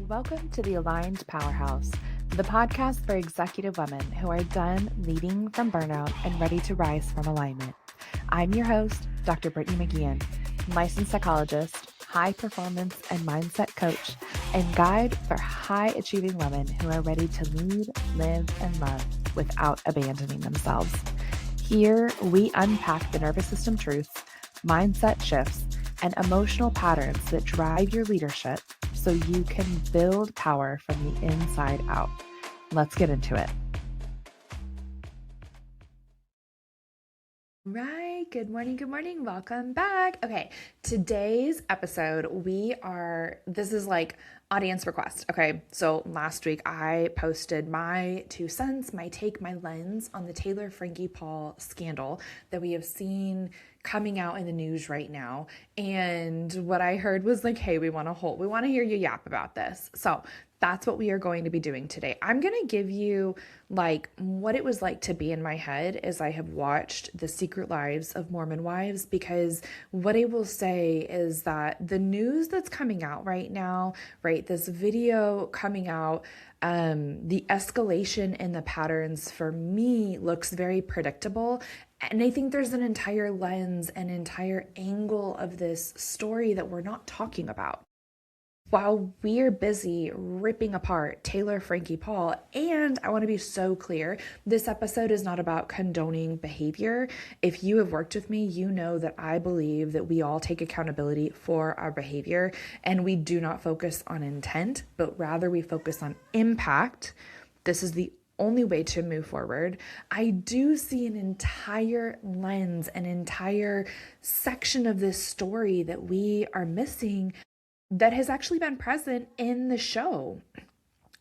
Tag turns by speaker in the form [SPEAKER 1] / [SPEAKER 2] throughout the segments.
[SPEAKER 1] Welcome to the Aligned Powerhouse, the podcast for executive women who are done leading from burnout and ready to rise from alignment. I'm your host, Dr. Brittany McGeehan, licensed psychologist, high performance and mindset coach, and guide for high achieving women who are ready to lead, live, and love without abandoning themselves. Here, we unpack the nervous system truths, mindset shifts, and emotional patterns that drive your leadership so you can build power from the inside out. Let's get into it. Right. Good morning. Welcome back. Okay. Today's episode, this is like audience request. Okay. So last week I posted my 2 cents, my take, my lens on the Taylor Frankie Paul scandal that we have seen coming out in the news right now. And what I heard was like, hey, we want to hear you yap about this. So that's what we are going to be doing today. I'm going to give you like what it was like to be in my head as I have watched The Secret Lives of Mormon Wives, because what I will say is that the news that's coming out right now, right, this video coming out, the escalation in the patterns for me looks very predictable. And I think there's an entire lens, an entire angle of this story that we're not talking about. While we're busy ripping apart Taylor Frankie Paul, and I want to be so clear, this episode is not about condoning behavior. If you have worked with me, you know that I believe that we all take accountability for our behavior, and we do not focus on intent, but rather we focus on impact. This is the only way to move forward. I do see an entire lens, an entire section of this story that we are missing that has actually been present in the show.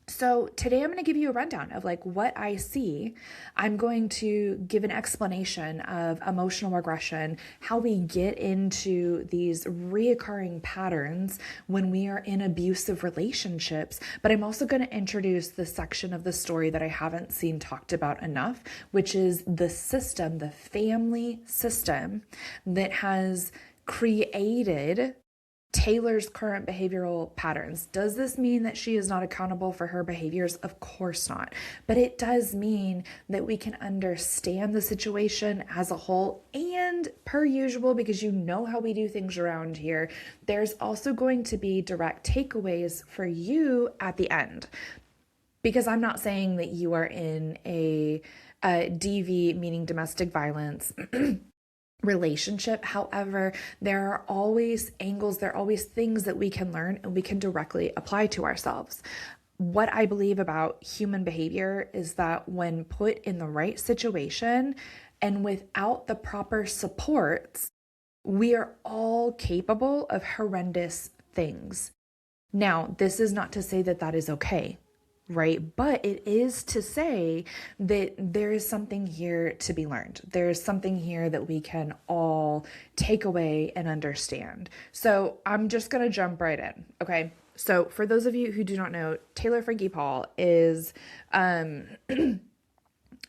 [SPEAKER 1] So today I'm going to give you a rundown of like what I see. I'm going to give an explanation of emotional regression, how we get into these reoccurring patterns when we are in abusive relationships. But I'm also going to introduce the section of the story that I haven't seen talked about enough, which is the system, the family system that has created Taylor's current behavioral patterns. Does this mean that she is not accountable for her behaviors? Of course not. But it does mean that we can understand the situation as a whole, and per usual, because you know how we do things around here, there's also going to be direct takeaways for you at the end. Because I'm not saying that you are in a DV, meaning domestic violence, relationship. However, there are always angles, there are always things that we can learn and we can directly apply to ourselves. What I believe about human behavior is that when put in the right situation and without the proper supports, we are all capable of horrendous things. Now, this is not to say that that is okay, right? But it is to say that there is something here to be learned. There is something here that we can all take away and understand. So I'm just going to jump right in. Okay. So for those of you who do not know, Taylor Frankie Paul is,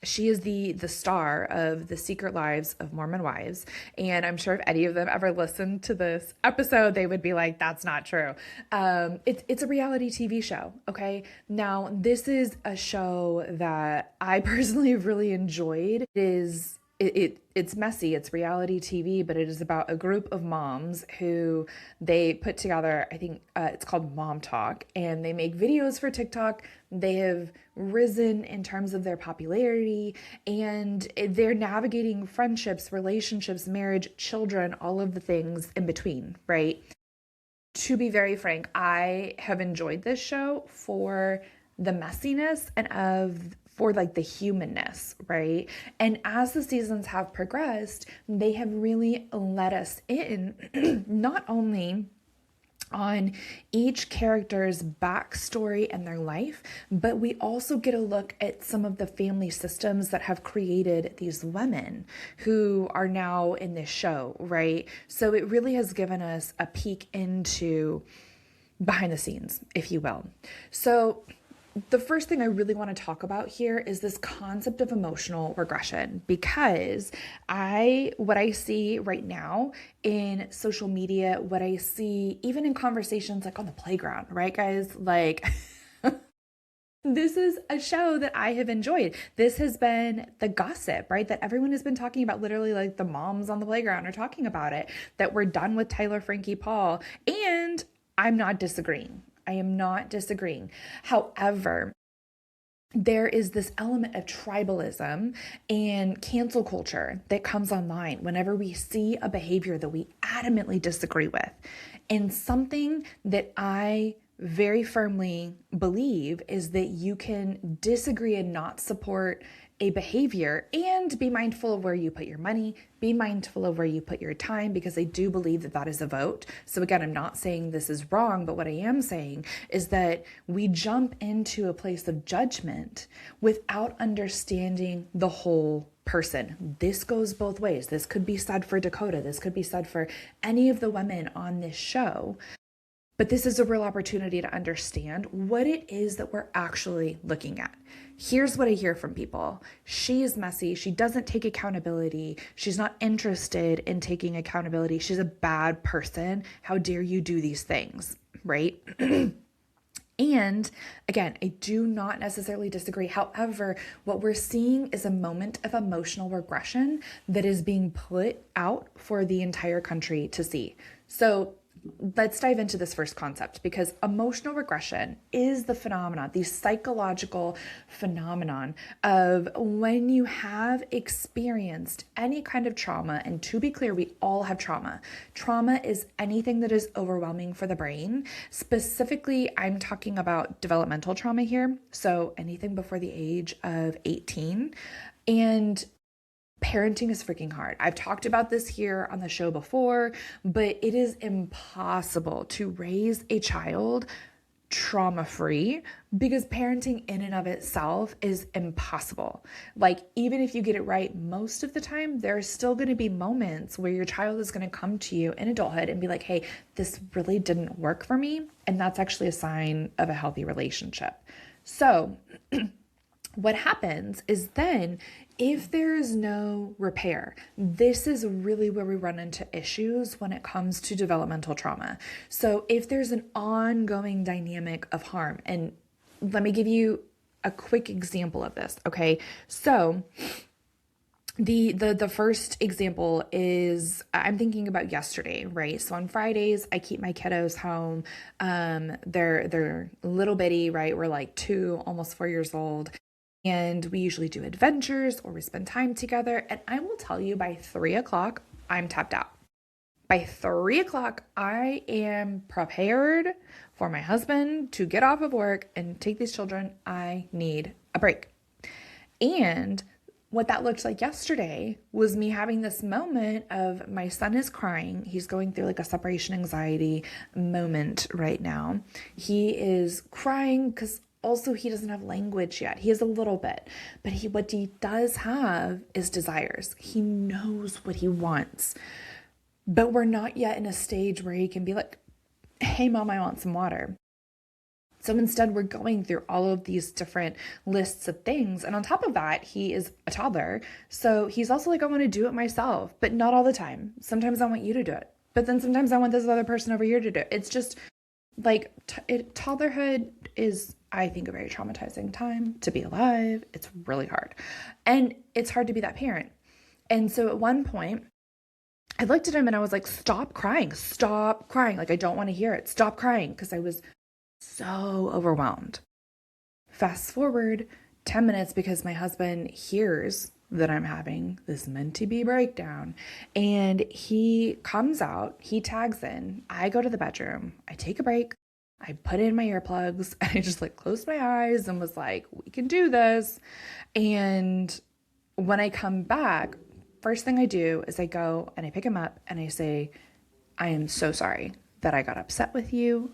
[SPEAKER 1] she is the star of The Secret Lives of Mormon Wives. And I'm sure if any of them ever listened to this episode, they would be like, that's not true. It's a reality TV show. Okay. Now, this is a show that I personally have really enjoyed. It's messy, it's reality TV, but it is about a group of moms who they put together, I think it's called Mom Talk, and they make videos for TikTok. They have risen in terms of their popularity, and they're navigating friendships, relationships, marriage, children, all of the things in between, right? To be very frank, I have enjoyed this show for the messiness and for like the humanness, right? And as the seasons have progressed, they have really let us in not only on each character's backstory and their life, but we also get a look at some of the family systems that have created these women who are now in this show, right? So it really has given us a peek into behind the scenes, if you will. So the first thing I really want to talk about here is this concept of emotional regression, because what I see right now in social media, what I see even in conversations like on the playground, right, guys? Like, this is a show that I have enjoyed. This has been the gossip, right? That everyone has been talking about. Literally, like the moms on the playground are talking about it, that we're done with Taylor Frankie Paul. And I'm not disagreeing. I am not disagreeing. However, there is this element of tribalism and cancel culture that comes online whenever we see a behavior that we adamantly disagree with. And something that I very firmly believe is that you can disagree and not support a behavior and be mindful of where you put your money, be mindful of where you put your time, because I do believe that that is a vote. So again, I'm not saying this is wrong, but what I am saying is that we jump into a place of judgment without understanding the whole person. This goes both ways. This could be said for Dakota. This could be said for any of the women on this show. But this is a real opportunity to understand what it is that we're actually looking at. Here's what I hear from people. She is messy. She doesn't take accountability. She's not interested in taking accountability. She's a bad person. How dare you do these things, right? And again, I do not necessarily disagree. However, what we're seeing is a moment of emotional regression that is being put out for the entire country to see. So let's dive into this first concept, because emotional regression is the phenomenon, the psychological phenomenon of when you have experienced any kind of trauma. And to be clear, we all have trauma. Trauma is anything that is overwhelming for the brain. Specifically, I'm talking about developmental trauma here. So anything before the age of 18. And parenting is freaking hard. I've talked about this here on the show before, but it is impossible to raise a child trauma-free, because parenting in and of itself is impossible. Like, even if you get it right most of the time, there are still going to be moments where your child is going to come to you in adulthood and be like, hey, this really didn't work for me. And that's actually a sign of a healthy relationship. So what happens is then, if there is no repair, this is really where we run into issues when it comes to developmental trauma. So if there's an ongoing dynamic of harm, and let me give you a quick example of this, okay? So the first example is, I'm thinking about yesterday, right? So on Fridays, I keep my kiddos home. They're little bitty, right? We're like 2, almost 4 years old. And we usually do adventures or we spend time together. And I will tell you, by 3 o'clock, I'm tapped out. By 3 o'clock, I am prepared for my husband to get off of work and take these children. I need a break. And what that looked like yesterday was me having this moment of, my son is crying. He's going through like a separation anxiety moment right now. He is crying because also he doesn't have language yet. He has a little bit, but what he does have is desires. He knows what he wants, but we're not yet in a stage where he can be like, hey mom, I want some water. So instead, we're going through all of these different lists of things. And on top of that, he is a toddler. So he's also like, I want to do it myself, but not all the time. Sometimes I want you to do it, but then sometimes I want this other person over here to do it. It's just like toddlerhood is, I think, a very traumatizing time to be alive. It's really hard. And it's hard to be that parent. And so at one point, I looked at him and I was like, stop crying. Stop crying. Like, I don't want to hear it. Stop crying. Because I was so overwhelmed. Fast forward 10 minutes, because my husband hears that I'm having this meant to be breakdown, and he comes out, he tags in. I go to the bedroom, I take a break, I put in my earplugs, and I just like closed my eyes and was like, we can do this. And when I come back, first thing I do is I go and I pick him up and I say, I am so sorry that I got upset with you.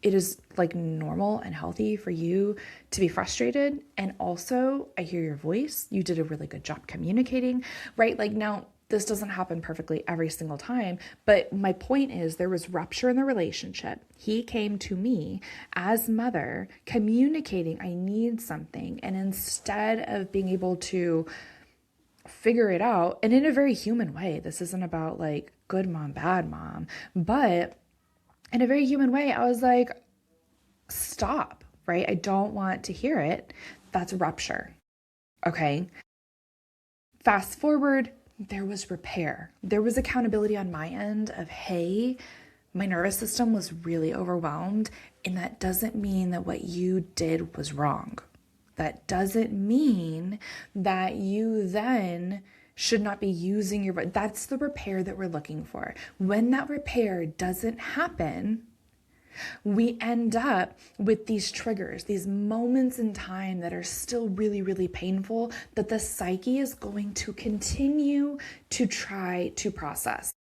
[SPEAKER 1] It is like normal and healthy for you to be frustrated. And also, I hear your voice. You did a really good job communicating, right? Like, now this doesn't happen perfectly every single time, but my point is there was rupture in the relationship. He came to me as mother communicating, I need something. And instead of being able to figure it out, and in a very human way, this isn't about like good mom, bad mom, but in a very human way, I was like, stop, right? I don't want to hear it. That's rupture. Okay. Fast forward, there was repair. There was accountability on my end of, hey, my nervous system was really overwhelmed, and that doesn't mean that what you did was wrong. That doesn't mean that you then should not be using your, that's the repair that we're looking for. When that repair doesn't happen, we end up with these triggers, these moments in time that are still really, really painful that the psyche is going to continue to try to process.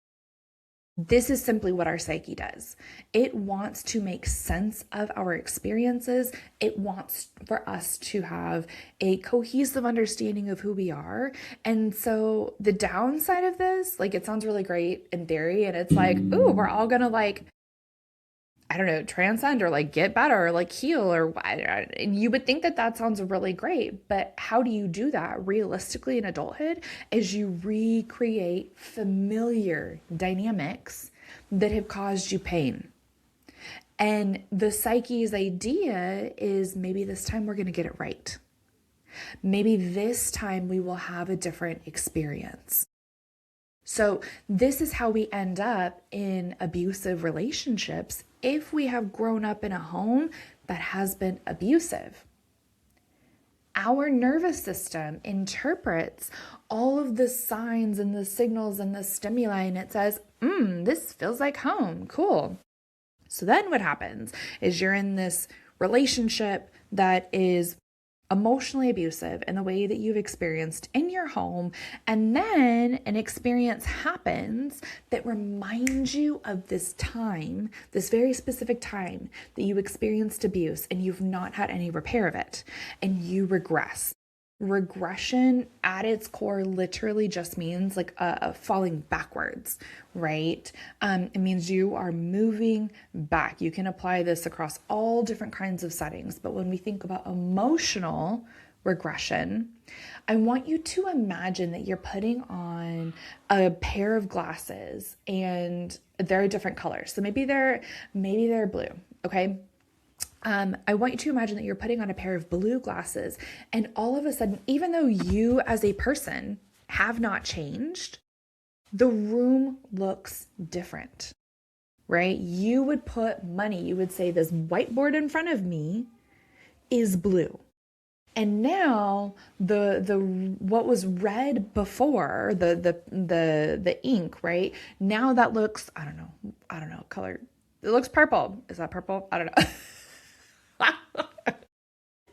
[SPEAKER 1] This is simply what our psyche does. It wants to make sense of our experiences. It wants for us to have a cohesive understanding of who we are. And so the downside of this, like, it sounds really great in theory, and it's like, ooh, we're all gonna like, I don't know, transcend or like get better or like heal or what. And you would think that that sounds really great, but how do you do that realistically in adulthood is you recreate familiar dynamics that have caused you pain. And the psyche's idea is maybe this time we're going to get it right. Maybe this time we will have a different experience. So this is how we end up in abusive relationships if we have grown up in a home that has been abusive. Our nervous system interprets all of the signs and the signals and the stimuli, and it says, this feels like home. Cool. So then what happens is you're in this relationship that is emotionally abusive in the way that you've experienced in your home. And then an experience happens that reminds you of this time, this very specific time that you experienced abuse and you've not had any repair of it, and you regress. Regression at its core literally just means like a falling backwards, right? It means you are moving back. You can apply this across all different kinds of settings, but when we think about emotional regression, I want you to imagine that you're putting on a pair of glasses and they're different colors. So maybe they're blue, okay? I want you to imagine that you're putting on a pair of blue glasses, and all of a sudden, even though you as a person have not changed, the room looks different, right? You would put money, you would say this whiteboard in front of me is blue. And now the what was red before, the ink, right? Now that looks, I don't know, color. It looks purple. Is that purple? I don't know.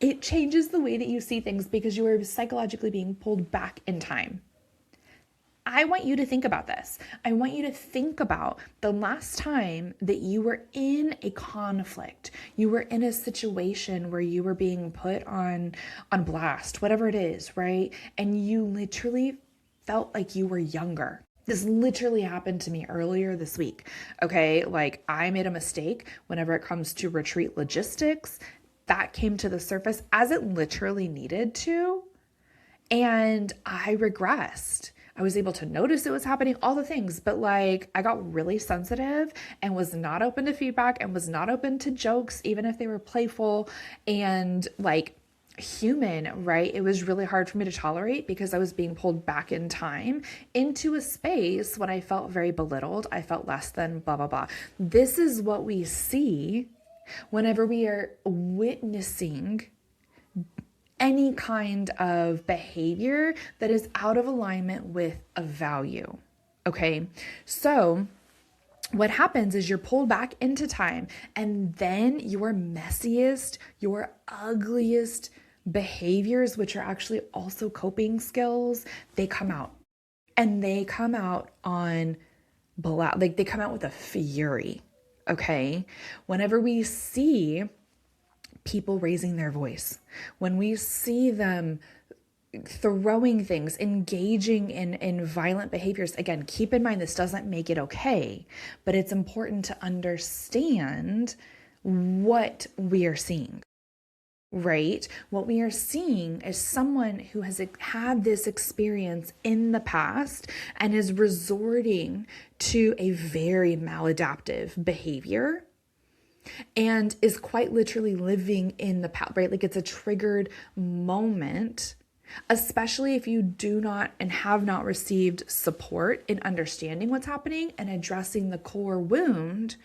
[SPEAKER 1] It changes the way that you see things because you are psychologically being pulled back in time. I want you to think about this. I want you to think about the last time that you were in a conflict. You were in a situation where you were being put on blast, whatever it is, right? And you literally felt like you were younger. This literally happened to me earlier this week, okay? Like, I made a mistake whenever it comes to retreat logistics. That came to the surface as it literally needed to, and I regressed. I was able to notice it was happening, all the things, but like, I got really sensitive and was not open to feedback and was not open to jokes, even if they were playful and like human, right? It was really hard for me to tolerate because I was being pulled back in time into a space when I felt very belittled. I felt less than blah, blah, blah. This is what we see whenever we are witnessing any kind of behavior that is out of alignment with a value. Okay. So what happens is you're pulled back into time, and then your messiest, your ugliest behaviors, which are actually also coping skills, they come out, and they come out on like they come out with a fury. Okay. Whenever we see people raising their voice, when we see them throwing things, engaging in violent behaviors. Again, keep in mind, this doesn't make it okay, but it's important to understand what we are seeing, right? What we are seeing is someone who has had this experience in the past and is resorting to a very maladaptive behavior and is quite literally living in the past, right? Like it's a triggered moment, especially if you do not and have not received support in understanding what's happening and addressing the core wound.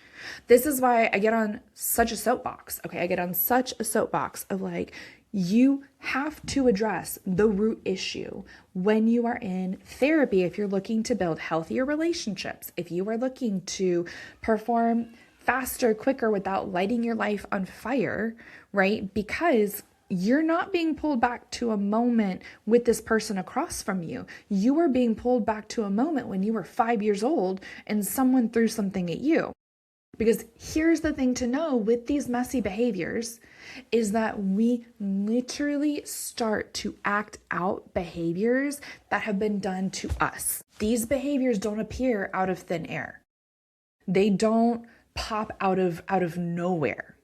[SPEAKER 1] This is why I get on such a soapbox. Okay, I get on such a soapbox of like, you have to address the root issue when you are in therapy. If you're looking to build healthier relationships, if you are looking to perform faster, quicker without lighting your life on fire, right? Because you're not being pulled back to a moment with this person across from you. You are being pulled back to a moment when you were 5 years old and someone threw something at you. Because here's the thing to know with these messy behaviors is that we literally start to act out behaviors that have been done to us. These behaviors don't appear out of thin air. They don't pop out of nowhere.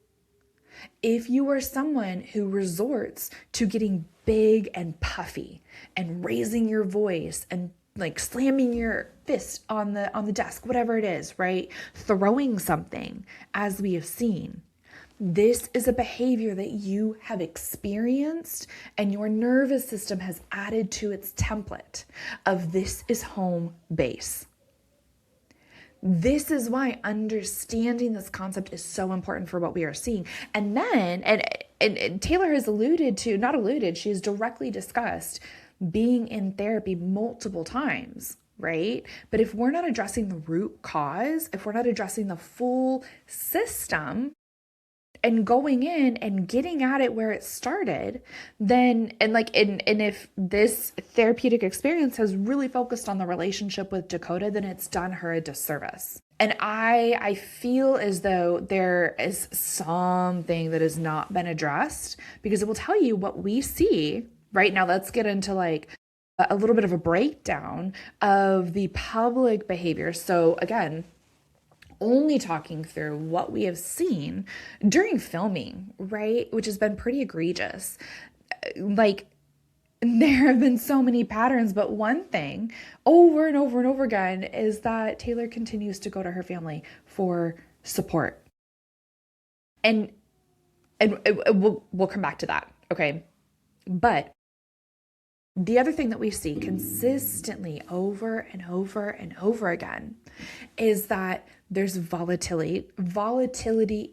[SPEAKER 1] If you are someone who resorts to getting big and puffy and raising your voice and like slamming your fist on the desk, whatever it is, right? Throwing something, as we have seen, this is a behavior that you have experienced and your nervous system has added to its template of this is home base. This is why understanding this concept is so important for what we are seeing. And then, and Taylor has she has directly discussed being in therapy multiple times, right? But if we're not addressing the root cause, if we're not addressing the full system and going in and getting at it where it started, then, and if this therapeutic experience has really focused on the relationship with Dakota, then it's done her a disservice. And I feel as though there is something that has not been addressed, because it will tell you what we see. Right now, let's get into like a little bit of a breakdown of the public behavior. So again, only talking through what we have seen during filming, right? Which has been pretty egregious. Like, there have been so many patterns, but one thing over and over and over again is that Taylor continues to go to her family for support. And we'll come back to that, okay? But the other thing that we see consistently over and over and over again is that there's volatility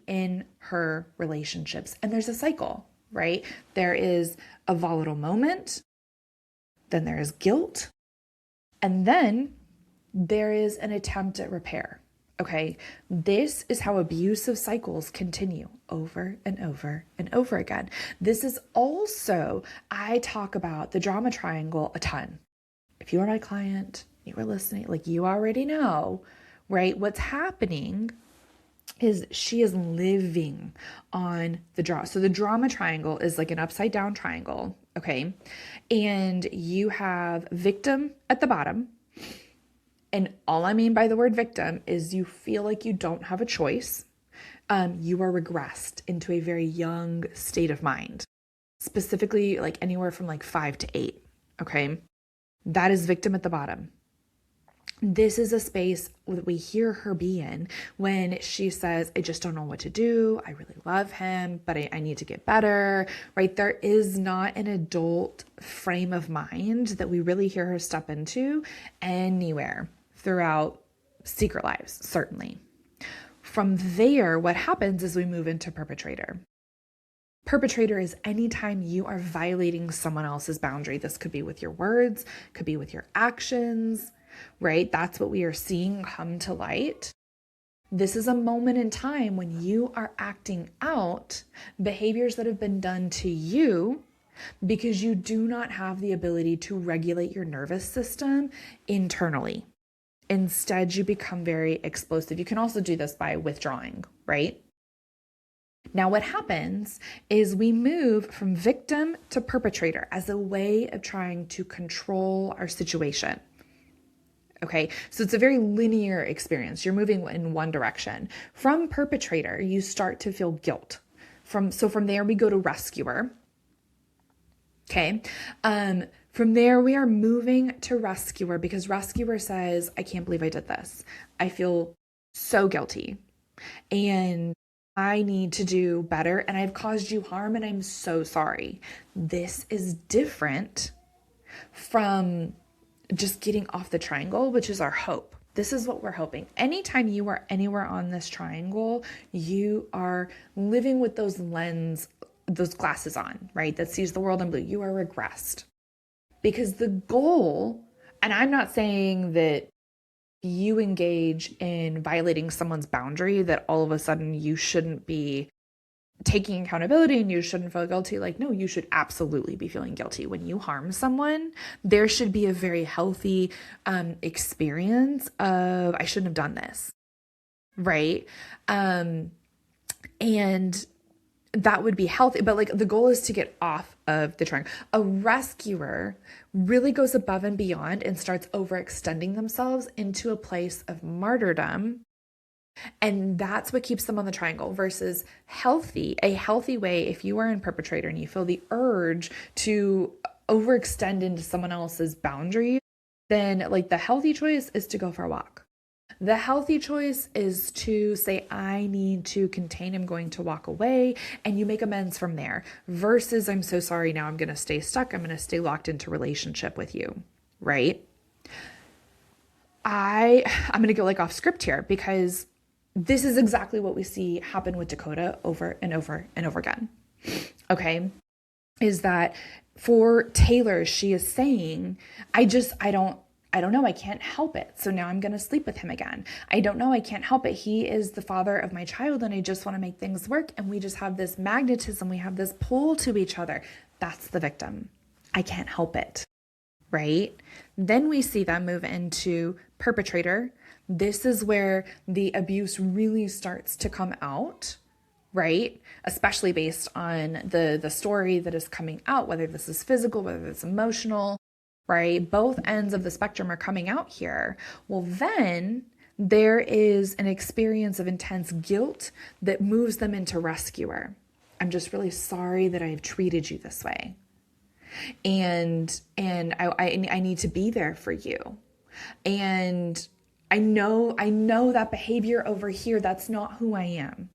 [SPEAKER 1] in her relationships. And there's a cycle, right? There is a volatile moment, then there is guilt, and then there is an attempt at repair. Okay, this is how abusive cycles continue over and over and over again. This is also, I talk about the drama triangle a ton. If you are my client, you are listening, like you already know, right? What's happening is she is living on the drama. So the drama triangle is like an upside down triangle, okay? And you have victim at the bottom. And all I mean by the word victim is you feel like you don't have a choice. You are regressed into a very young state of mind, specifically like anywhere from like 5 to 8. Okay. That is victim at the bottom. This is a space that we hear her be in when she says, I just don't know what to do. I really love him, but I need to get better, right? There is not an adult frame of mind that we really hear her step into anywhere throughout Secret Lives, certainly. From there, what happens is we move into perpetrator. Perpetrator is anytime you are violating someone else's boundary. This could be with your words, could be with your actions, right? That's what we are seeing come to light. This is a moment in time when you are acting out behaviors that have been done to you because you do not have the ability to regulate your nervous system internally. Instead, you become very explosive. You can also do this by withdrawing, right? Now, what happens is we move from victim to perpetrator as a way of trying to control our situation. Okay, so it's a very linear experience. You're moving in one direction. From perpetrator, you start to feel guilt. From there, we go to rescuer. Okay, from there, we are moving to rescuer because rescuer says, I can't believe I did this. I feel so guilty and I need to do better and I've caused you harm and I'm so sorry. This is different from just getting off the triangle, which is our hope. This is what we're hoping. Anytime you are anywhere on this triangle, you are living with those glasses on, right? That sees the world in blue. You are regressed. Because the goal, and I'm not saying that you engage in violating someone's boundary, that all of a sudden you shouldn't be taking accountability and you shouldn't feel guilty. Like, no, you should absolutely be feeling guilty. When you harm someone, there should be a very healthy experience of, I shouldn't have done this, right? And that would be healthy. But like the goal is to get off of the triangle. A rescuer really goes above and beyond and starts overextending themselves into a place of martyrdom. And that's what keeps them on the triangle versus a healthy way. If you are in perpetrator and you feel the urge to overextend into someone else's boundary, then like the healthy choice is to go for a walk. The healthy choice is to say, I need to contain, I'm going to walk away, and you make amends from there versus I'm so sorry, now I'm going to stay stuck. I'm going to stay locked into relationship with you, right? I'm going to go like off script here because this is exactly what we see happen with Dakota over and over and over again. Okay. Is that for Taylor, she is saying, I don't know. I can't help it. So now I'm going to sleep with him again. I don't know. I can't help it. He is the father of my child and I just want to make things work. And we just have this magnetism. We have this pull to each other. That's the victim. I can't help it. Right? Then we see them move into perpetrator. This is where the abuse really starts to come out, right? Especially based on the story that is coming out, whether this is physical, whether it's emotional, right? Both ends of the spectrum are coming out here. Well, then there is an experience of intense guilt that moves them into rescuer. I'm just really sorry that I've treated you this way. And I need to be there for you. And I know that behavior over here, that's not who I am.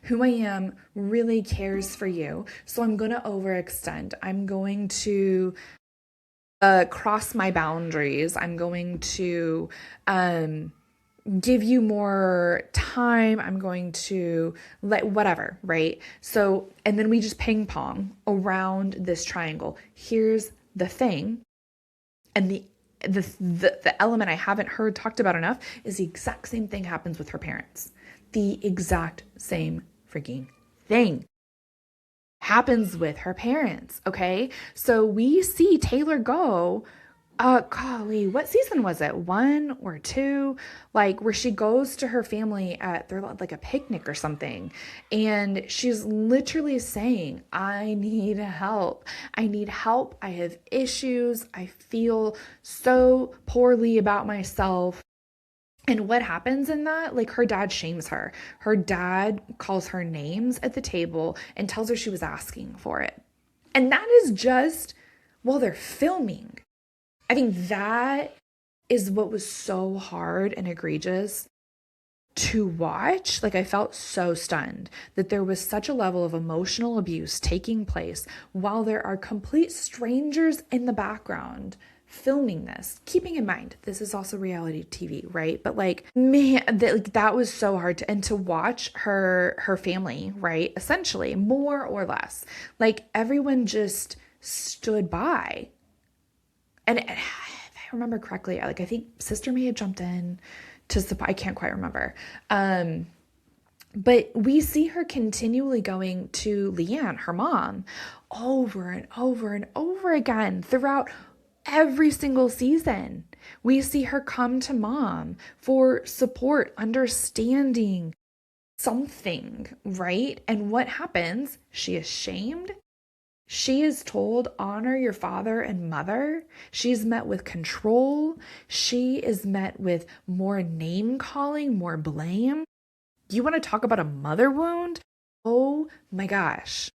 [SPEAKER 1] Who I am really cares for you. So I'm going to overextend. I'm going to cross my boundaries. I'm going to give you more time. I'm going to whatever, right? So, and then we just ping pong around this triangle. Here's the thing. And the element I haven't heard talked about enough is the exact same thing happens with her parents. The exact same freaking thing happens with her parents. Okay. So we see Taylor go, golly, what season was it? 1 or 2, like where she goes to her family they're like a picnic or something. And she's literally saying, I need help. I need help. I have issues. I feel so poorly about myself. And what happens in that? Like her dad shames her. Her dad calls her names at the table and tells her she was asking for it. And that is just while they're filming. I think that is what was so hard and egregious to watch. Like I felt so stunned that there was such a level of emotional abuse taking place while there are complete strangers in the background filming this. Keeping in mind, this is also reality TV, right? But like, man, that was so hard to watch her family, right? Essentially, more or less, like everyone just stood by. And if I remember correctly, like I think sister may have jumped in to support. I can't quite remember. But we see her continually going to Leanne, her mom, over and over and over again throughout every single season. We see her come to mom for support, understanding, something, right? And what happens? She is shamed. She is told, honor your father and mother. She's met with control. She is met with more name calling, more blame. You want to talk about a mother wound? Oh my gosh.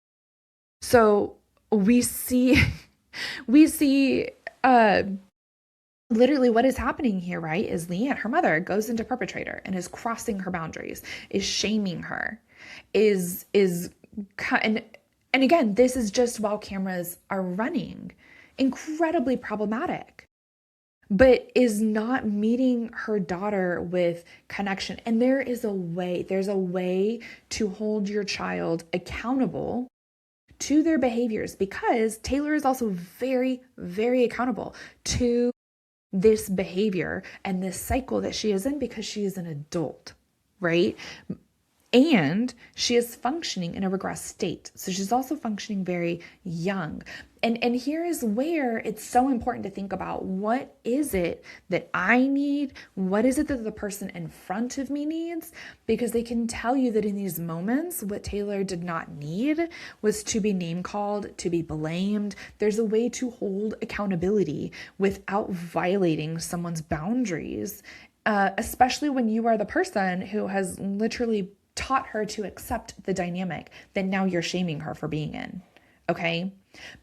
[SPEAKER 1] So we see, we see, literally what is happening here, right, is Leanne, her mother, goes into perpetrator and is crossing her boundaries, is shaming her, and again, this is just while cameras are running. Incredibly problematic, but is not meeting her daughter with connection. And there's a way to hold your child accountable to their behaviors, because Taylor is also very, very accountable to this behavior and this cycle that she is in, because she is an adult, right? And she is functioning in a regressed state. So she's also functioning very young. And here is where it's so important to think about, what is it that I need? What is it that the person in front of me needs? Because they can tell you that in these moments, what Taylor did not need was to be name called, to be blamed. There's a way to hold accountability without violating someone's boundaries, especially when you are the person who has literally taught her to accept the dynamic that now you're shaming her for being in. Okay.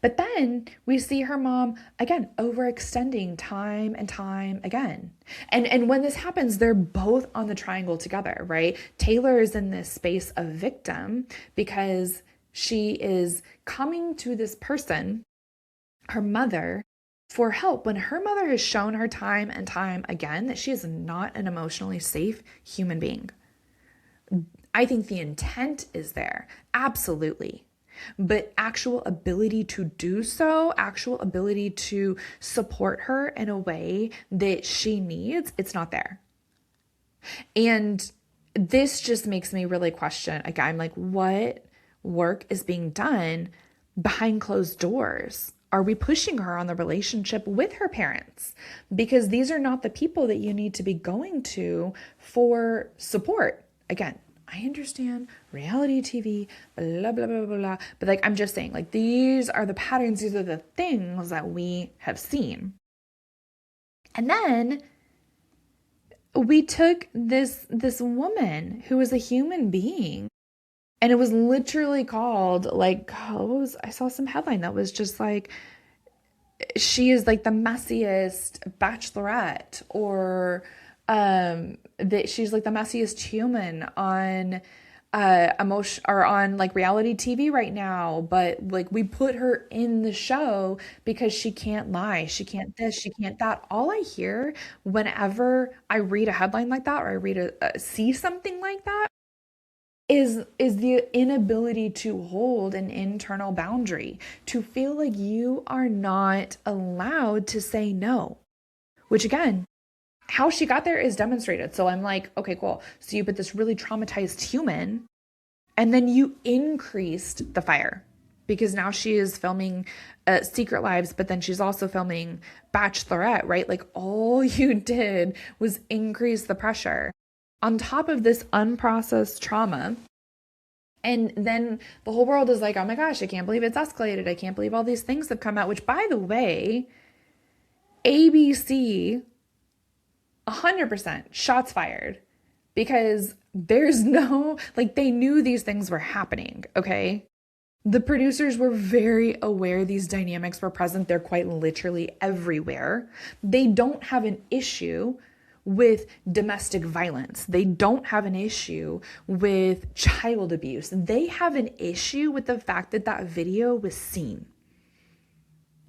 [SPEAKER 1] But then we see her mom, again, overextending time and time again. And when this happens, they're both on the triangle together, right? Taylor is in this space of victim because she is coming to this person, her mother, for help, when her mother has shown her time and time again that she is not an emotionally safe human being. I think the intent is there, absolutely. But actual ability to do so, actual ability to support her in a way that she needs, it's not there. And this just makes me really question, again, I'm like, what work is being done behind closed doors? Are we pushing her on the relationship with her parents? Because these are not the people that you need to be going to for support. Again, I understand reality TV, blah, blah, blah, blah, blah. But like, I'm just saying, like, these are the patterns, these are the things that we have seen. And then we took this woman who was a human being, and it was literally called, like, I saw some headline that was just like, she is like the messiest bachelorette, or that she's like the messiest human on emotion or on like reality TV right now, but like we put her in the show because she can't lie, she can't this, she can't that. All I hear whenever I read a headline like that, or I read see something like that, is the inability to hold an internal boundary, to feel like you are not allowed to say no, which again, how she got there is demonstrated. So I'm like, okay, cool. So you put this really traumatized human, and then you increased the fire, because now she is filming Secret Lives, but then she's also filming Bachelorette, right? Like all you did was increase the pressure on top of this unprocessed trauma. And then the whole world is like, oh my gosh, I can't believe it's escalated. I can't believe all these things have come out, which by the way, ABC 100% shots fired, because there's no, like, they knew these things were happening, okay? The producers were very aware these dynamics were present. They're quite literally everywhere. They don't have an issue with domestic violence. They don't have an issue with child abuse. They have an issue with the fact that that video was seen.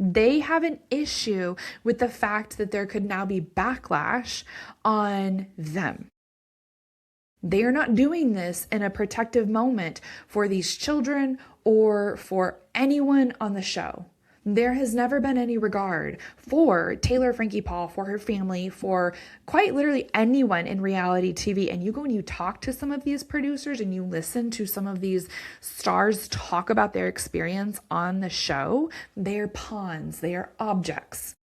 [SPEAKER 1] They have an issue with the fact that there could now be backlash on them. They are not doing this in a protective moment for these children or for anyone on the show. There has never been any regard for Taylor Frankie Paul, for her family, for quite literally anyone in reality TV. And you go and you talk to some of these producers and you listen to some of these stars talk about their experience on the show. They are pawns. They are objects.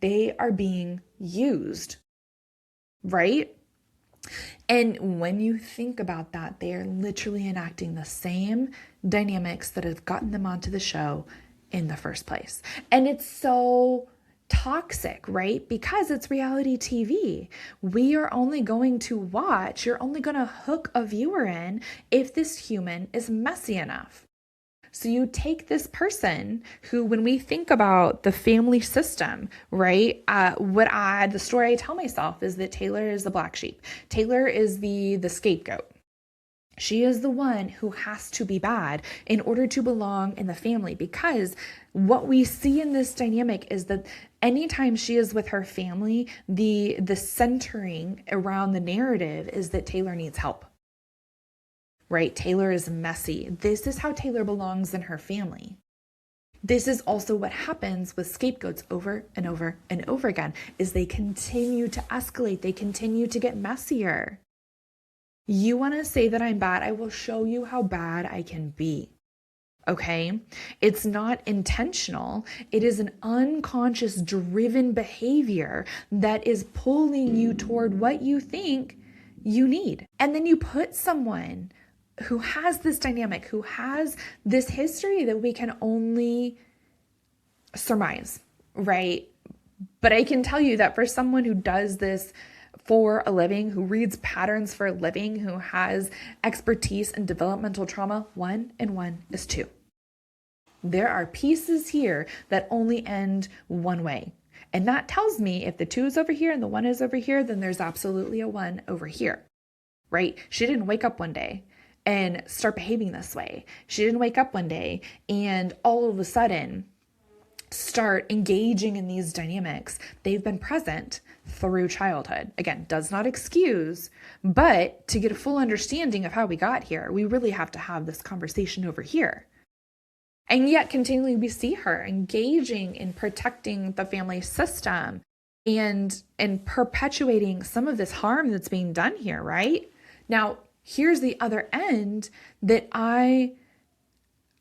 [SPEAKER 1] They are being used, right? And when you think about that, they are literally enacting the same dynamics that have gotten them onto the show in the first place. And it's so toxic, right? Because it's reality TV. We are only going to watch, you're only going to hook a viewer in if this human is messy enough. So you take this person who, when we think about the family system, right? The story I tell myself is that Taylor is the black sheep. Taylor is the scapegoat. She is the one who has to be bad in order to belong in the family, because what we see in this dynamic is that anytime she is with her family, the centering around the narrative is that Taylor needs help. Right? Taylor is messy. This is how Taylor belongs in her family. This is also what happens with scapegoats over and over and over again, is they continue to escalate. They continue to get messier. You want to say that I'm bad? I will show you how bad I can be. Okay? It's not intentional. It is an unconscious driven behavior that is pulling you toward what you think you need. And then you put someone who has this dynamic, who has this history that we can only surmise, right? But I can tell you that for someone who does this for a living, who reads patterns for a living, who has expertise in developmental trauma, 1 and 1 is 2. There are pieces here that only end one way. And that tells me if the 2 is over here and the 1 is over here, then there's absolutely a 1 over here, right? She didn't wake up one day and start behaving this way. She didn't wake up one day and all of a sudden start engaging in these dynamics. They've been present through childhood. Again, does not excuse, but to get a full understanding of how we got here, we really have to have this conversation over here. And yet continually we see her engaging in protecting the family system and perpetuating some of this harm that's being done here, right? Now, here's the other end that I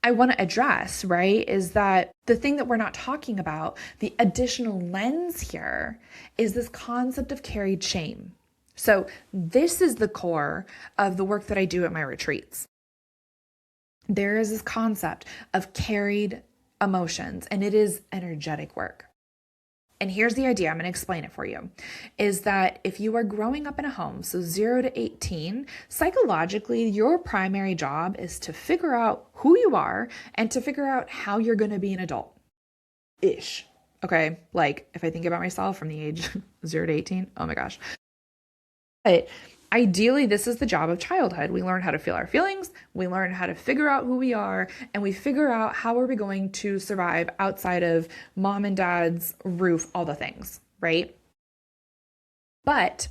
[SPEAKER 1] want to address, right? Is that the thing that we're not talking about, the additional lens here, is this concept of carried shame. So this is the core of the work that I do at my retreats. There is this concept of carried emotions, and it is energetic work. And here's the idea, I'm going to explain it for you, is that if you are growing up in a home, so 0 to 18, psychologically, your primary job is to figure out who you are and to figure out how you're going to be an adult-ish. Okay, like if I think about myself from the age 0 to 18, oh my gosh. But ideally, this is the job of childhood. We learn how to feel our feelings, we learn how to figure out who we are, and we figure out how are we going to survive outside of mom and dad's roof, all the things, right? But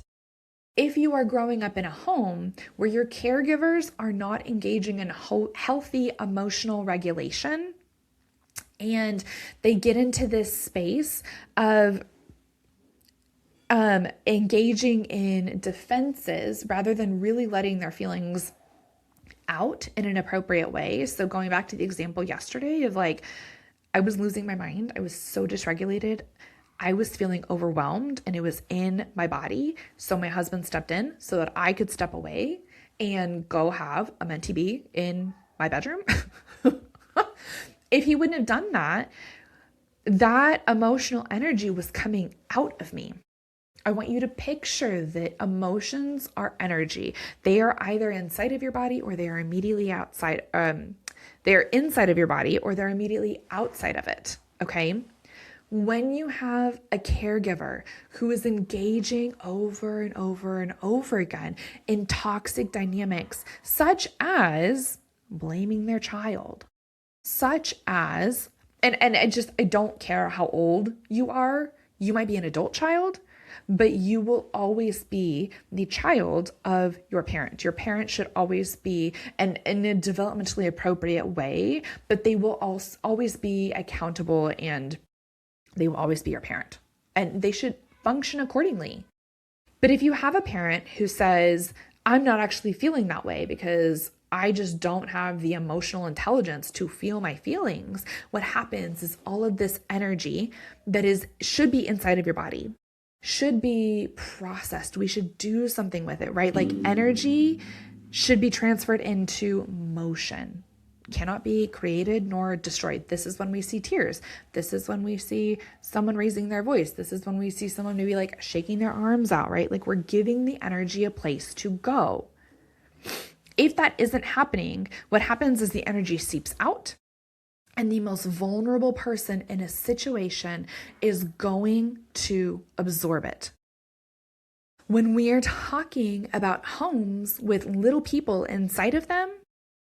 [SPEAKER 1] if you are growing up in a home where your caregivers are not engaging in healthy emotional regulation, and they get into this space of engaging in defenses rather than really letting their feelings out in an appropriate way. So going back to the example yesterday of like, I was losing my mind. I was so dysregulated. I was feeling overwhelmed and it was in my body. So my husband stepped in so that I could step away and go have a mentee bee in my bedroom. If he wouldn't have done that, that emotional energy was coming out of me. I want you to picture that emotions are energy. They are either inside of your body or they are immediately outside. They are inside of your body or they're immediately outside of it. Okay. When you have a caregiver who is engaging over and over and over again in toxic dynamics, such as blaming their child, such as, and I don't care how old you are. You might be an adult child, but you will always be the child of your parent. Your parent should always be, and in a developmentally appropriate way, but they will also always be accountable and they will always be your parent. And they should function accordingly. But if you have a parent who says, I'm not actually feeling that way because I just don't have the emotional intelligence to feel my feelings, what happens is all of this energy that should be inside of your body should be processed. We should do something with it, right? Like energy should be transferred into motion. Cannot be created nor destroyed. This is when we see tears. This is when we see someone raising their voice. This is when we see someone maybe like shaking their arms out, right? Like we're giving the energy a place to go. If that isn't happening, what happens is the energy seeps out, and the most vulnerable person in a situation is going to absorb it. When we are talking about homes with little people inside of them,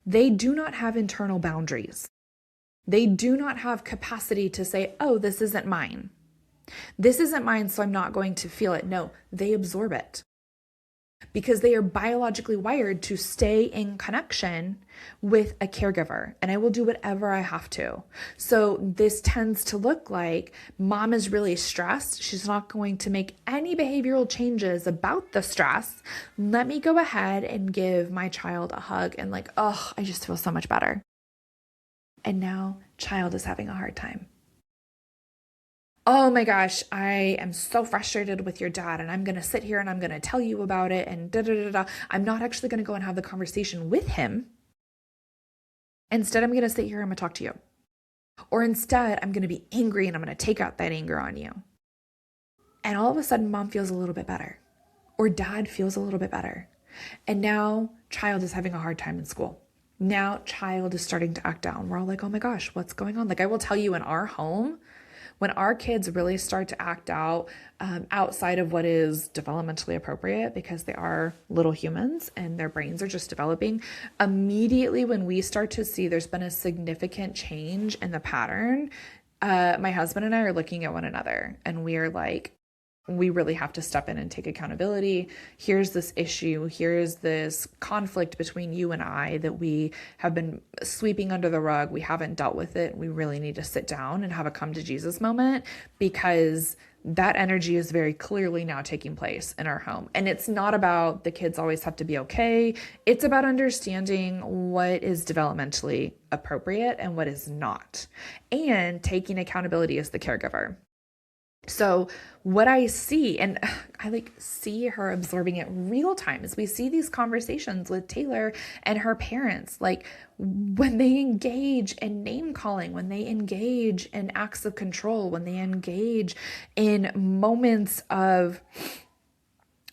[SPEAKER 1] they do not have internal boundaries. They do not have capacity to say, oh, this isn't mine. This isn't mine, so I'm not going to feel it. No, they absorb it because they are biologically wired to stay in connection with a caregiver. And I will do whatever I have to. So this tends to look like mom is really stressed. She's not going to make any behavioral changes about the stress. Let me go ahead and give my child a hug and like, oh, I just feel so much better. And now child is having a hard time. Oh my gosh, I am so frustrated with your dad, and I'm going to sit here and I'm going to tell you about it and da da da da. I'm not actually going to go and have the conversation with him. Instead, I'm going to sit here and I'm going to talk to you. Or instead, I'm going to be angry and I'm going to take out that anger on you. And all of a sudden, mom feels a little bit better, or dad feels a little bit better. And now child is having a hard time in school. Now child is starting to act down. We're all like, oh my gosh, what's going on? Like I will tell you, in our home, when our kids really start to act out outside of what is developmentally appropriate, because they are little humans and their brains are just developing, immediately when we start to see there's been a significant change in the pattern, my husband and I are looking at one another and we are like, we really have to step in and take accountability. Here's this issue. Here's this conflict between you and I that we have been sweeping under the rug. We haven't dealt with it. We really need to sit down and have a come to Jesus moment, because that energy is very clearly now taking place in our home. And it's not about the kids always have to be okay. It's about understanding what is developmentally appropriate and what is not, and taking accountability as the caregiver. So what I see, and I like see her absorbing it real time, as we see these conversations with Taylor and her parents, like when they engage in name calling, when they engage in acts of control, when they engage in moments of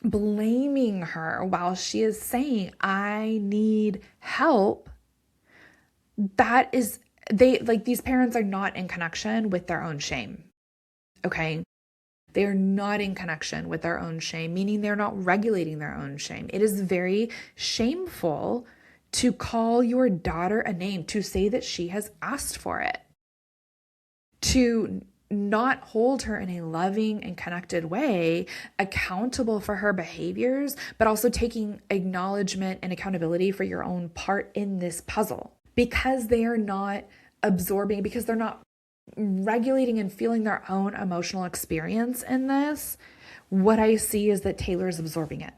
[SPEAKER 1] blaming her while she is saying, I need help. That is, these parents are not in connection with their own shame. Okay. They are not in connection with their own shame, meaning they're not regulating their own shame. It is very shameful to call your daughter a name, to say that she has asked for it, to not hold her in a loving and connected way, accountable for her behaviors, but also taking acknowledgement and accountability for your own part in this puzzle, because they are not absorbing, because they're not regulating and feeling their own emotional experience in this. What I see is that Taylor is absorbing it.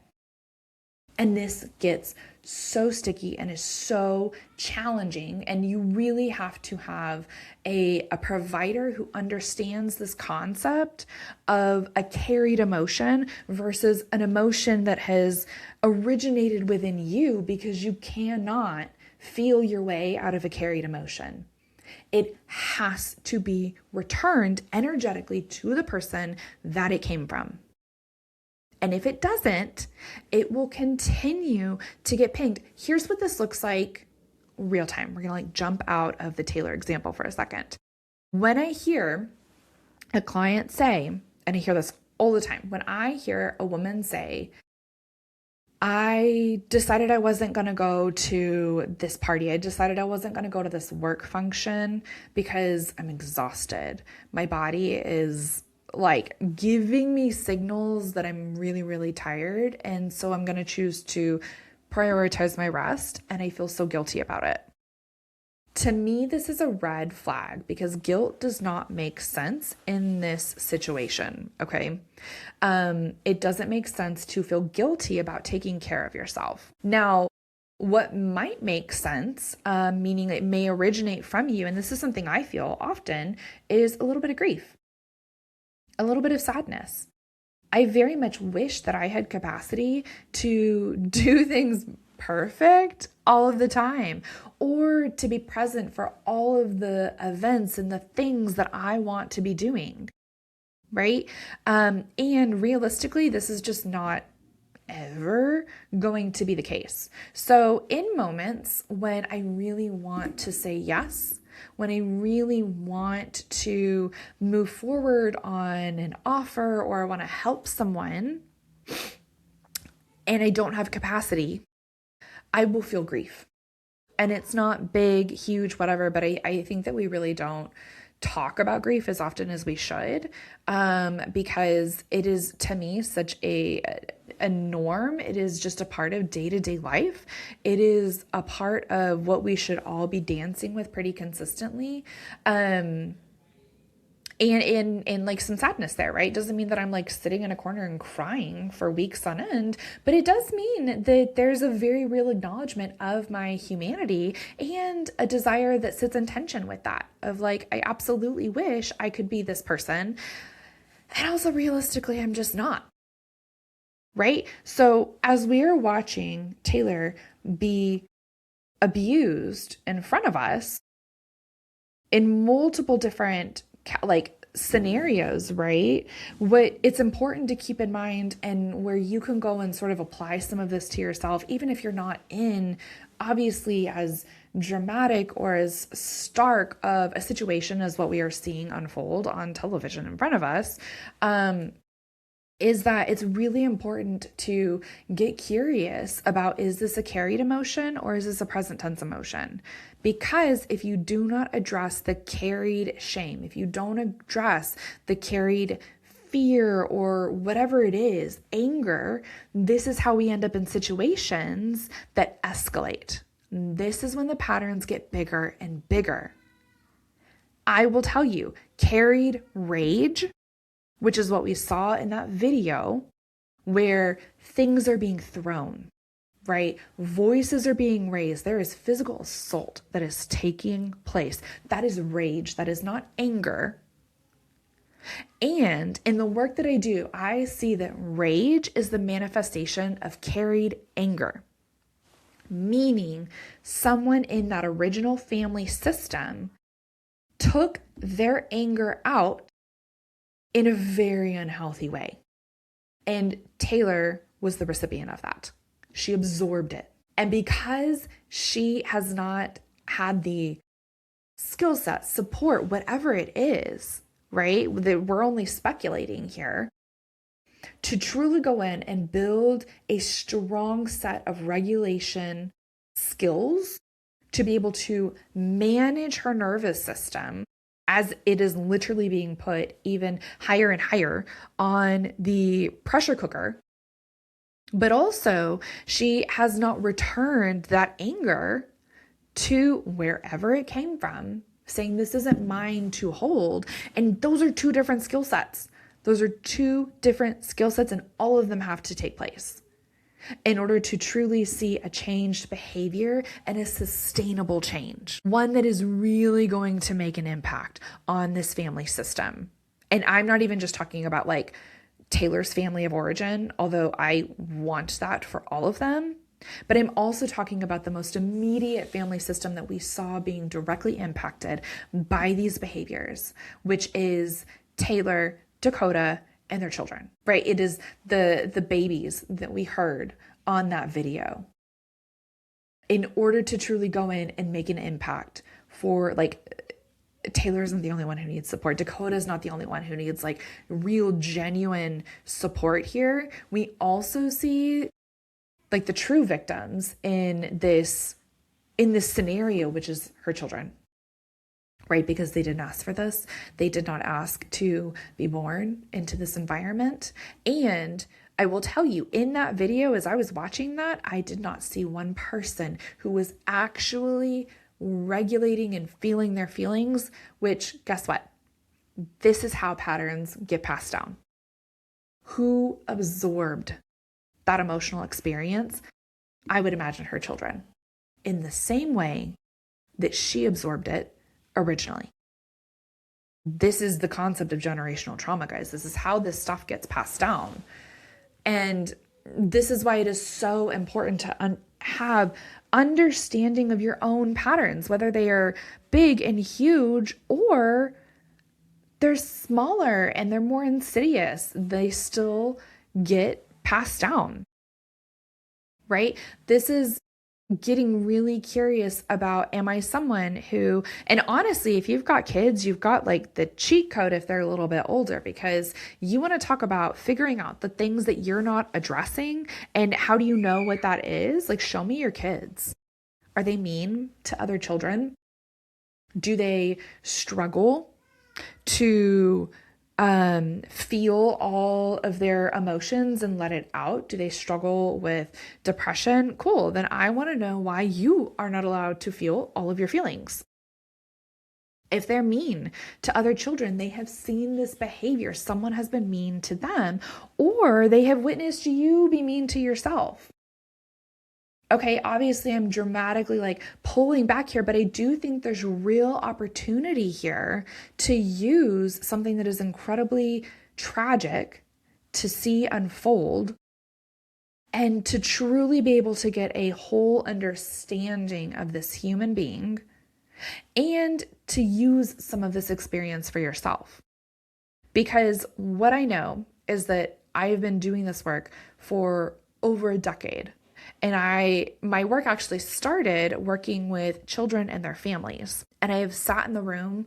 [SPEAKER 1] And this gets so sticky and is so challenging. And you really have to have a provider who understands this concept of a carried emotion versus an emotion that has originated within you, because you cannot feel your way out of a carried emotion. It has to be returned energetically to the person that it came from. And if it doesn't, it will continue to get pinged. Here's what this looks like real time. We're going to jump out of the Taylor example for a second. When I hear a client say, and I hear this all the time, when I hear a woman say, I decided I wasn't going to go to this party. I decided I wasn't going to go to this work function because I'm exhausted. My body is like giving me signals that I'm really, really tired. And so I'm going to choose to prioritize my rest. And I feel so guilty about it. To me, this is a red flag, because guilt does not make sense in this situation, okay? It doesn't make sense to feel guilty about taking care of yourself. Now, what might make sense, meaning it may originate from you, and this is something I feel often, is a little bit of grief, a little bit of sadness. I very much wish that I had capacity to do things perfect all of the time, or to be present for all of the events and the things that I want to be doing, right? And realistically, this is just not ever going to be the case. So in moments when I really want to say yes, when I really want to move forward on an offer, or I want to help someone and I don't have capacity, I will feel grief. And it's not big, huge, whatever, but I think that we really don't talk about grief as often as we should, because it is, to me, such a norm. It is just a part of day-to-day life. It is a part of what we should all be dancing with pretty consistently. And like some sadness there, right? Doesn't mean that I'm like sitting in a corner and crying for weeks on end, but it does mean that there's a very real acknowledgement of my humanity and a desire that sits in tension with that, of like, I absolutely wish I could be this person. And also realistically, I'm just not. Right? So as we are watching Taylor be abused in front of us in multiple different scenarios, right? What it's important to keep in mind, and where you can go and sort of apply some of this to yourself, even if you're not in obviously as dramatic or as stark of a situation as what we are seeing unfold on television in front of us, is that it's really important to get curious about, is this a carried emotion or is this a present tense emotion? Because if you do not address the carried shame, if you don't address the carried fear or whatever it is, anger, this is how we end up in situations that escalate. This is when the patterns get bigger and bigger. I will tell you, carried rage, which is what we saw in that video, where things are being thrown, right? Voices are being raised. There is physical assault that is taking place. That is rage. That is not anger. And in the work that I do, I see that rage is the manifestation of carried anger, meaning someone in that original family system took their anger out in a very unhealthy way. And Taylor was the recipient of that. She absorbed it. And because she has not had the skill set, support, whatever it is, right? That we're only speculating here, to truly go in and build a strong set of regulation skills to be able to manage her nervous system as it is literally being put even higher and higher on the pressure cooker. But also, she has not returned that anger to wherever it came from, saying, this isn't mine to hold. And those are two different skill sets. Those are two different skill sets, and all of them have to take place in order to truly see a changed behavior and a sustainable change, one that is really going to make an impact on this family system. And I'm not even just talking about like Taylor's family of origin, although I want that for all of them, but I'm also talking about the most immediate family system that we saw being directly impacted by these behaviors, which is Taylor, Dakota, and their children, right? It is the babies that we heard on that video. In order to truly go in and make an impact for, like, Taylor isn't the only one who needs support. Dakota is not the only one who needs like real, genuine support here. We also see like the true victims in this scenario, which is her children. Right? Because they didn't ask for this. They did not ask to be born into this environment. And I will tell you, in that video, as I was watching that, I did not see one person who was actually regulating and feeling their feelings, which, guess what? This is how patterns get passed down. Who absorbed that emotional experience? I would imagine her children, in the same way that she absorbed it originally. This is the concept of generational trauma, guys. This is how this stuff gets passed down. And this is why it is so important to have understanding of your own patterns, whether they are big and huge or they're smaller and they're more insidious. They still get passed down, right? This is getting really curious about, am I someone who, and honestly, if you've got kids, you've got like the cheat code if they're a little bit older, because you want to talk about figuring out the things that you're not addressing. And how do you know what that is? Like, show me your kids. Are they mean to other children? Do they struggle to feel all of their emotions and let it out? Do they struggle with depression? Cool. Then I want to know why you are not allowed to feel all of your feelings. If they're mean to other children, they have seen this behavior. Someone has been mean to them, or they have witnessed you be mean to yourself. Okay, obviously I'm dramatically like pulling back here, but I do think there's real opportunity here to use something that is incredibly tragic to see unfold and to truly be able to get a whole understanding of this human being and to use some of this experience for yourself. Because what I know is that I've been doing this work for over a decade. And my work actually started working with children and their families. And I have sat in the room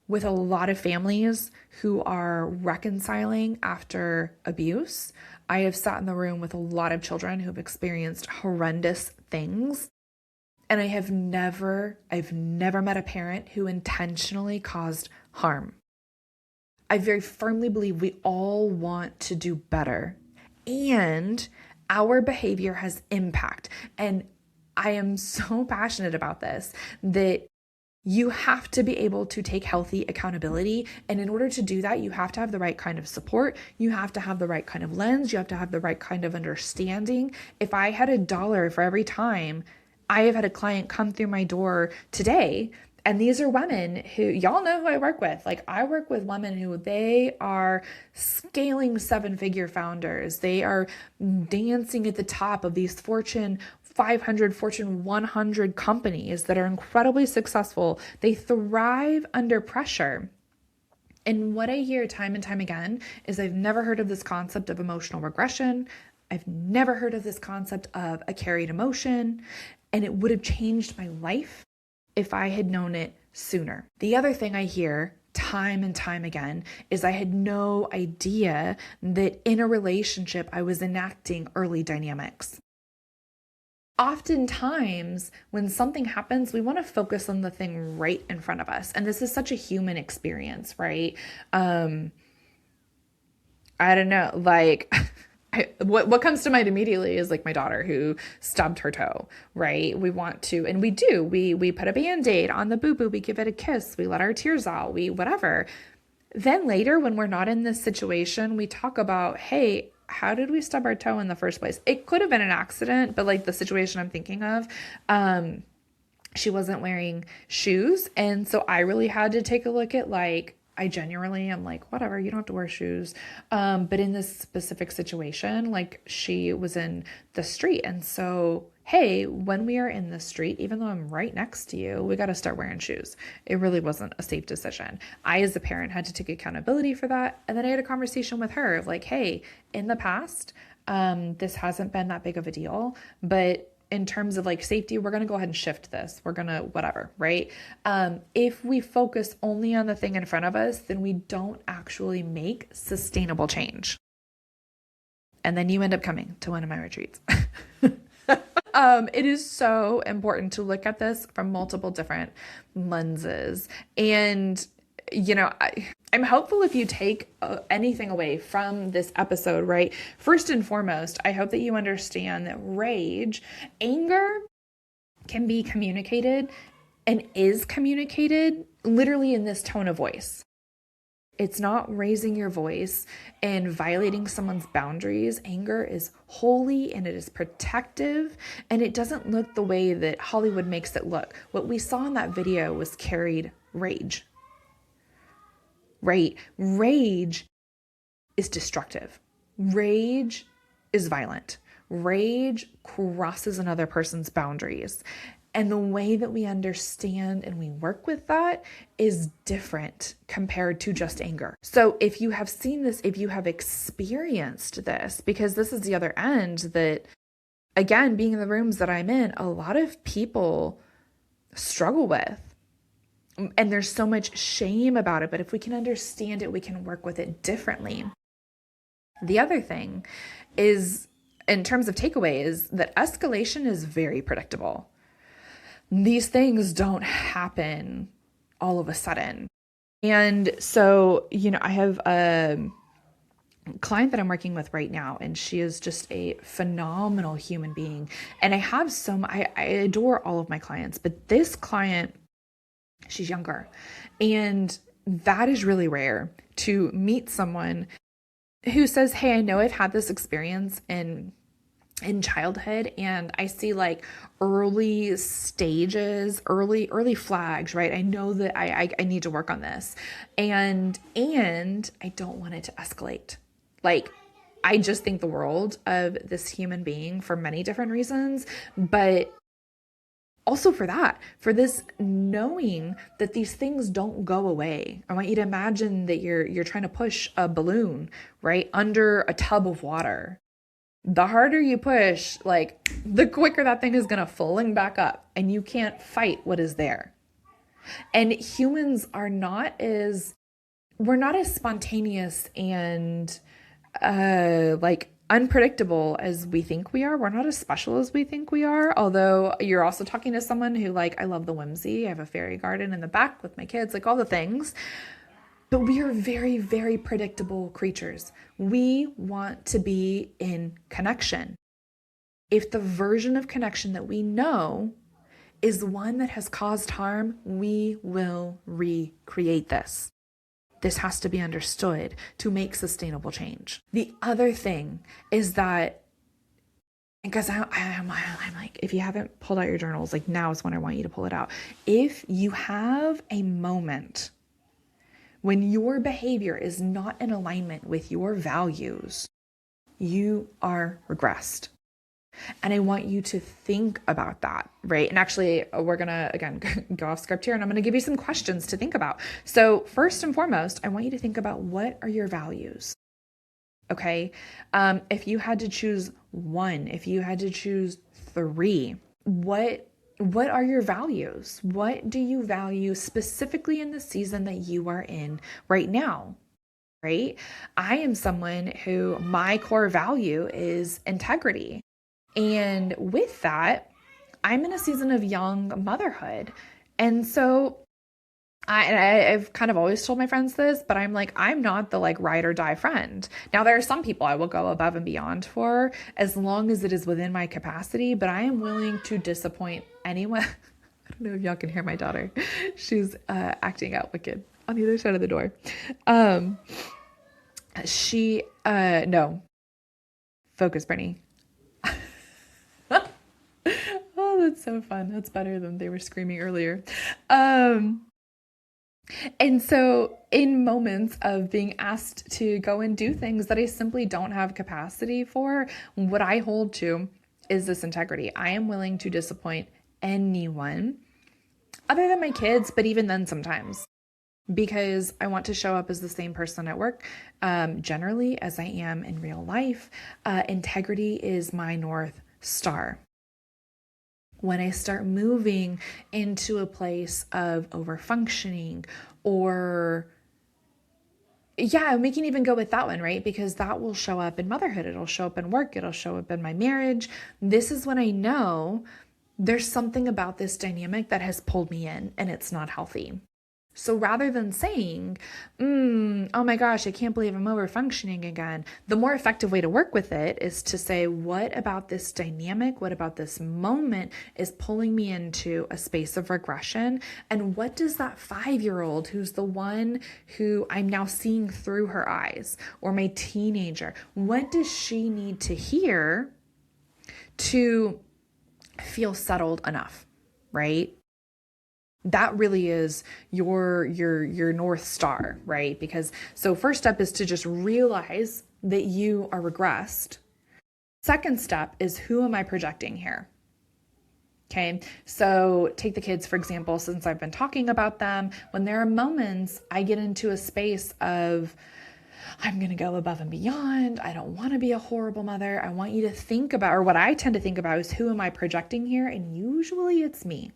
[SPEAKER 1] with a lot of families who are reconciling after abuse. I have sat in the room with a lot of children who have experienced horrendous things. And I've never met a parent who intentionally caused harm. I very firmly believe we all want to do better. And our behavior has impact. And I am so passionate about this, that you have to be able to take healthy accountability. And in order to do that, you have to have the right kind of support. You have to have the right kind of lens. You have to have the right kind of understanding. If I had $1 for every time I have had a client come through my door today, and these are women who, y'all know who I work with. Like, I work with women who they are scaling 7-figure founders. They are dancing at the top of these Fortune 500, Fortune 100 companies that are incredibly successful. They thrive under pressure. And what I hear time and time again is, I've never heard of this concept of emotional regression. I've never heard of this concept of a carried emotion. And it would have changed my life if I had known it sooner. The other thing I hear time and time again is, I had no idea that in a relationship I was enacting early dynamics. Oftentimes, when something happens, we want to focus on the thing right in front of us. And this is such a human experience, right? I don't know, like... What comes to mind immediately is like my daughter who stubbed her toe, right? We want to, and we do, we put a Band-Aid on the boo-boo, we give it a kiss, we let our tears out, we whatever. Then later, when we're not in this situation, we talk about, hey, how did we stub our toe in the first place? It could have been an accident, but like the situation I'm thinking of, she wasn't wearing shoes. And so I really had to take a look at, like, I genuinely am like, whatever, you don't have to wear shoes. But in this specific situation, like, she was in the street. And so, hey, when we are in the street, even though I'm right next to you, we got to start wearing shoes. It really wasn't a safe decision. I, as a parent, had to take accountability for that. And then I had a conversation with her of like, hey, in the past, this hasn't been that big of a deal, but in terms of like safety, we're going to go ahead and shift this. We're going to whatever, right? If we focus only on the thing in front of us, then we don't actually make sustainable change. And then you end up coming to one of my retreats. It is so important to look at this from multiple different lenses. And, you know, I'm hopeful if you take anything away from this episode, right? First and foremost, I hope that you understand that rage, anger can be communicated and is communicated literally in this tone of voice. It's not raising your voice and violating someone's boundaries. Anger is holy and it is protective, and it doesn't look the way that Hollywood makes it look. What we saw in that video was carried rage. right? Rage is destructive. Rage is violent. Rage crosses another person's boundaries. And the way that we understand and we work with that is different compared to just anger. So if you have seen this, if you have experienced this, because this is the other end that, again, being in the rooms that I'm in, a lot of people struggle with. And there's so much shame about it. But if we can understand it, we can work with it differently. The other thing is, in terms of takeaway, is that escalation is very predictable. These things don't happen all of a sudden. And so, I have a client that I'm working with right now, and she is just a phenomenal human being. And I adore all of my clients, but this client, she's younger. And that is really rare to meet someone who says, hey, I know I've had this experience in childhood, and I see like early stages, early flags, right? I know that I need to work on this, and I don't want it to escalate. Like, I just think the world of this human being for many different reasons, but also for this knowing that these things don't go away. I want you to imagine that you're trying to push a balloon, right, under a tub of water. The harder you push, like, the quicker that thing is going to fling back up, and you can't fight what is there. And humans we're not as spontaneous and unpredictable as we think we are. We're not as special as we think we are. Although you're also talking to someone who, I love the whimsy. I have a fairy garden in the back with my kids, all the things. But we are very, very predictable creatures. We want to be in connection. If the version of connection that we know is one that has caused harm, we will recreate this. This has to be understood to make sustainable change. The other thing is that, because I'm like, if you haven't pulled out your journals, now is when I want you to pull it out. If you have a moment when your behavior is not in alignment with your values, you are regressed. And I want you to think about that, right? And actually, we're going to, again, go off script here, and I'm going to give you some questions to think about. So first and foremost, I want you to think about, what are your values? Okay. If you had to choose one, if you had to choose three, what are your values? What do you value specifically in the season that you are in right now? Right? I am someone who, my core value is integrity. And with that, I'm in a season of young motherhood. And so I've kind of always told my friends this, but I'm not the ride or die friend. Now, there are some people I will go above and beyond for, as long as it is within my capacity, but I am willing to disappoint anyone. I don't know if y'all can hear my daughter. She's acting out wicked on the other side of the door. No. Focus, Brittany. Oh, that's so fun. That's better than they were screaming earlier. And so in moments of being asked to go and do things that I simply don't have capacity for, what I hold to is this integrity. I am willing to disappoint anyone other than my kids, but even then sometimes, because I want to show up as the same person at work, generally, as I am in real life. Integrity is my North Star. When I start moving into a place of overfunctioning, or we can even go with that one, right? Because that will show up in motherhood. It'll show up in work. It'll show up in my marriage. This is when I know there's something about this dynamic that has pulled me in, and it's not healthy. So rather than saying, oh my gosh, I can't believe I'm overfunctioning again, the more effective way to work with it is to say, what about this dynamic, what about this moment is pulling me into a space of regression? And what does that 5-year-old, who's the one who I'm now seeing through her eyes, or my teenager, what does she need to hear to feel settled enough, right? That really is your North Star, right? Because so first step is to just realize that you are regressed. Second step is, who am I projecting here? Okay, so take the kids, for example, since I've been talking about them. When there are moments I get into a space of, I'm going to go above and beyond. I don't want to be a horrible mother. I want you to think about, or what I tend to think about is, who am I projecting here? And usually it's me.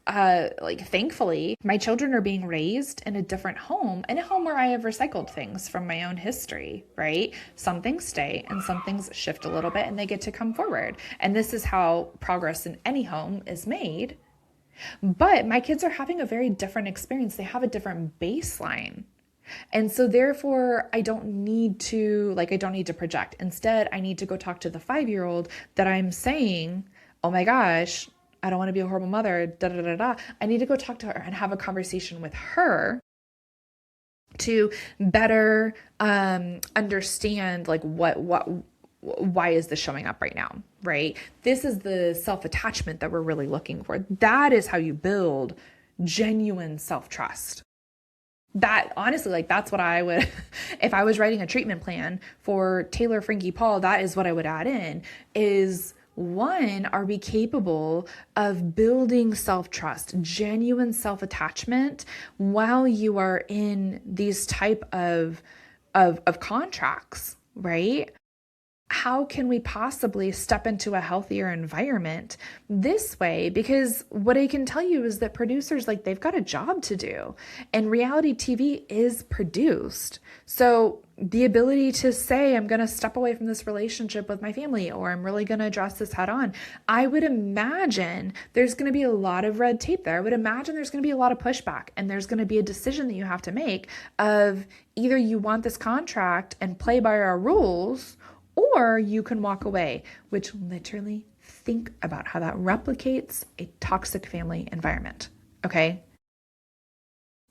[SPEAKER 1] Thankfully, my children are being raised in a different home, in a home where I have recycled things from my own history, right? Some things stay and some things shift a little bit and they get to come forward. And this is how progress in any home is made. But my kids are having a very different experience. They have a different baseline. And so therefore, I don't need to project. Instead, I need to go talk to the 5-year-old that I'm saying, oh my gosh, I don't want to be a horrible mother, da da da da. I need to go talk to her and have a conversation with her to better understand why is this showing up right now, right? This is the self-attachment that we're really looking for. That is how you build genuine self-trust. That honestly, that's what I would, if I was writing a treatment plan for Taylor Frankie Paul, that is what I would add in is, one, are we capable of building self-trust, genuine self-attachment while you are in these type of contracts, right? How can we possibly step into a healthier environment this way? Because what I can tell you is that producers, they've got a job to do, and reality TV is produced. So the ability to say, I'm going to step away from this relationship with my family, or I'm really going to address this head on. I would imagine there's going to be a lot of red tape there. I would imagine there's going to be a lot of pushback, and there's going to be a decision that you have to make of either you want this contract and play by our rules, or you can walk away, which literally, think about how that replicates a toxic family environment. Okay.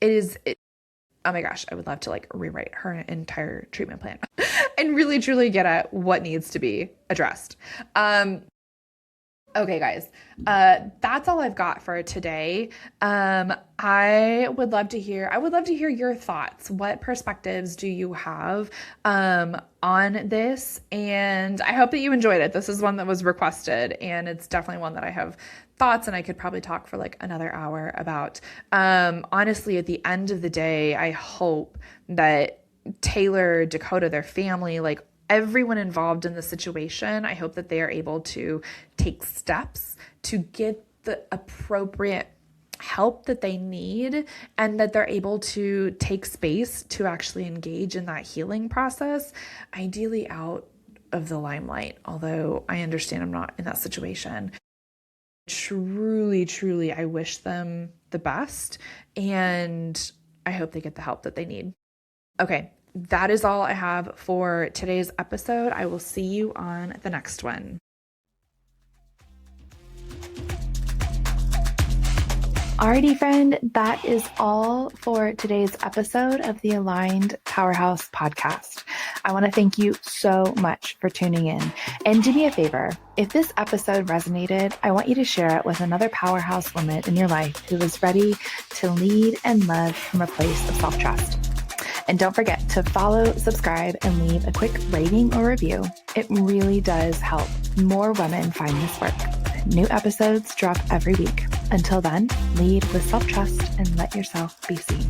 [SPEAKER 1] Oh my gosh, I would love to rewrite her entire treatment plan and really truly get at what needs to be addressed. Okay, guys, that's all I've got for today. I would love to hear your thoughts. What perspectives do you have on this? And I hope that you enjoyed it. This is one that was requested, and it's definitely one that I have thoughts, and I could probably talk for another hour about. Honestly, at the end of the day, I hope that Taylor, Dakota, their family, everyone involved in the situation, I hope that they are able to take steps to get the appropriate help that they need, and that they're able to take space to actually engage in that healing process, ideally out of the limelight. Although I understand I'm not in that situation. Truly, truly, I wish them the best, and I hope they get the help that they need. Okay. That is all I have for today's episode. I will see you on the next one. Alrighty, friend, that is all for today's episode of the Aligned Powerhouse podcast. I want to thank you so much for tuning in. And do me a favor, if this episode resonated, I want you to share it with another powerhouse woman in your life who is ready to lead and love from a place of self-trust. And don't forget to follow, subscribe, and leave a quick rating or review. It really does help more women find this work. New episodes drop every week. Until then, lead with self-trust and let yourself be seen.